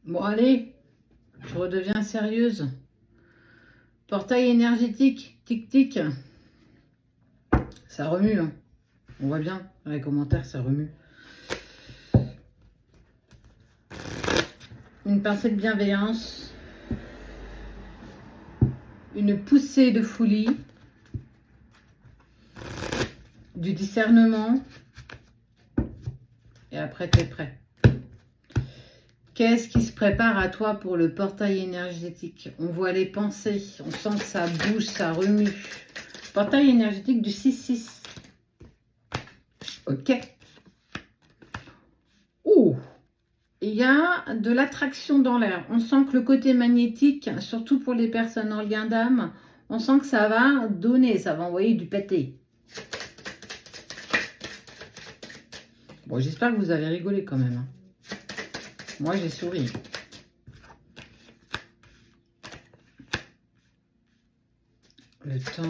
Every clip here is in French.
Bon, allez, je redeviens sérieuse. Portail énergétique, tic-tic. Ça remue, hein. On voit bien dans les commentaires, ça remue. Une pincée de bienveillance. Une poussée de folie. Du discernement. Et après, tu es prêt. Qu'est-ce qui se prépare à toi pour le portail énergétique? On voit les pensées, on sent que ça bouge, ça remue. Portail énergétique du 6-6. Ok. Oh, il y a de l'attraction dans l'air. On sent que le côté magnétique, surtout pour les personnes en lien d'âme, on sent que ça va donner, ça va envoyer du pâté. Bon, j'espère que vous avez rigolé quand même. Moi, j'ai souri. Le temps...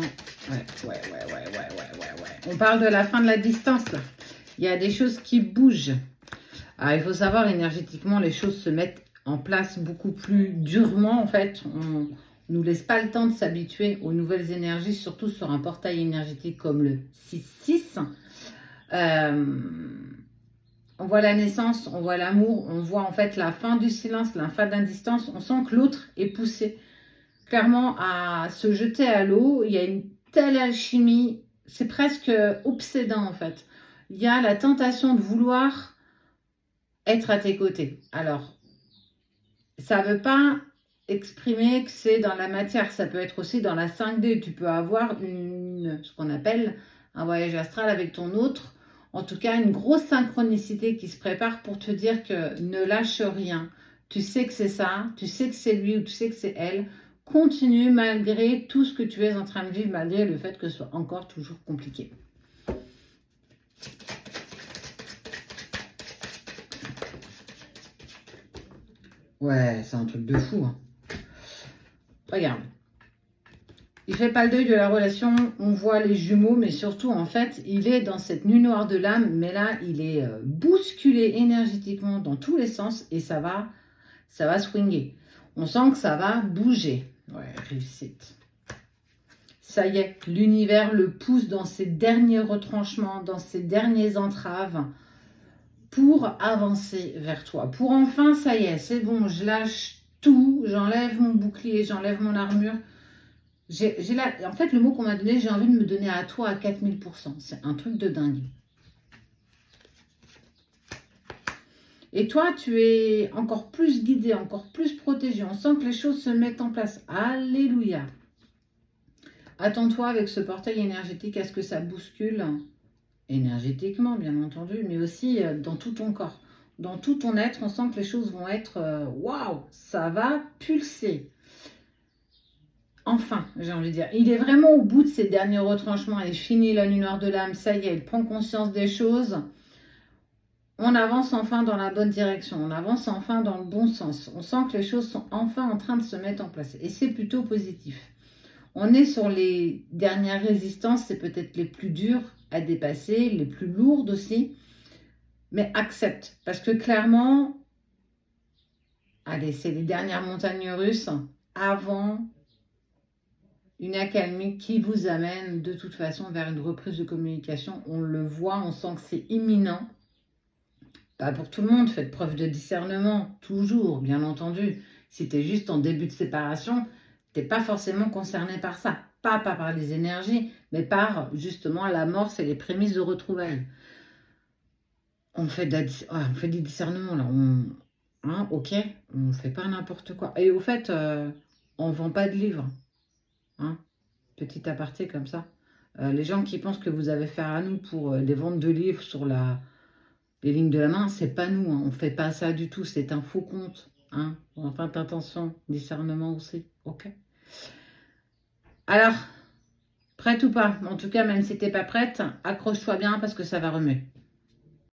Ouais. On parle de la fin de la distance, là. Il y a des choses qui bougent. Alors, il faut savoir, énergétiquement, les choses se mettent en place beaucoup plus durement, en fait. On nous laisse pas le temps de s'habituer aux nouvelles énergies, surtout sur un portail énergétique comme le 6-6. On voit la naissance, on voit l'amour, on voit en fait la fin du silence, la fin de la distance. On sent que l'autre est poussé clairement à se jeter à l'eau. Il y a une telle alchimie, c'est presque obsédant en fait. Il y a la tentation de vouloir être à tes côtés. Alors, ça ne veut pas exprimer que c'est dans la matière, ça peut être aussi dans la 5D. Tu peux avoir ce qu'on appelle un voyage astral avec ton autre. En tout cas, une grosse synchronicité qui se prépare pour te dire que ne lâche rien. Tu sais que c'est ça, tu sais que c'est lui ou tu sais que c'est elle. Continue malgré tout ce que tu es en train de vivre, malgré le fait que ce soit encore toujours compliqué. Ouais, c'est un truc de fou. Hein. Regarde. Il fait pas le deuil de la relation, on voit les jumeaux, mais surtout, en fait, il est dans cette nuit noire de l'âme, mais là, il est bousculé énergétiquement dans tous les sens et ça va swinger. On sent que ça va bouger. Ouais, réussite. Ça y est, l'univers le pousse dans ses derniers retranchements, dans ses dernières entraves pour avancer vers toi. Pour enfin, ça y est, c'est bon, je lâche tout, j'enlève mon bouclier, j'enlève mon armure. En fait, le mot qu'on m'a donné, j'ai envie de me donner à toi à 4000%. C'est un truc de dingue. Et toi, tu es encore plus guidé, encore plus protégé. On sent que les choses se mettent en place. Alléluia. Attends-toi avec ce portail énergétique à ce que ça bouscule énergétiquement, bien entendu, mais aussi dans tout ton corps. Dans tout ton être, on sent que les choses vont être waouh, ça va pulser. Enfin, j'ai envie de dire, il est vraiment au bout de ses derniers retranchements. Il est fini la nuit noire de l'âme, ça y est, il prend conscience des choses. On avance enfin dans la bonne direction, on avance enfin dans le bon sens. On sent que les choses sont enfin en train de se mettre en place et c'est plutôt positif. On est sur les dernières résistances, c'est peut-être les plus dures à dépasser, les plus lourdes aussi, mais accepte. Parce que clairement, allez, c'est les dernières montagnes russes avant une accalmie qui vous amène de toute façon vers une reprise de communication. On le voit, on sent que c'est imminent. Pas pour tout le monde, faites preuve de discernement, toujours, bien entendu. Si tu es juste en début de séparation, tu n'es pas forcément concerné par ça. Pas par les énergies, mais par justement l'amorce et les prémices de retrouvailles. On fait du discernement là. Ok, on ne fait pas n'importe quoi. Et au fait, on ne vend pas de livres. Hein, petit aparté comme ça. Les gens qui pensent que vous avez affaire à nous pour des ventes de livres sur les lignes de la main, c'est pas nous. Hein, on ne fait pas ça du tout. C'est un faux compte. Hein, enfin, attention, discernement aussi. Ok. Alors, prête ou pas? En tout cas, même si tu n'es pas prête, accroche-toi bien parce que ça va remuer.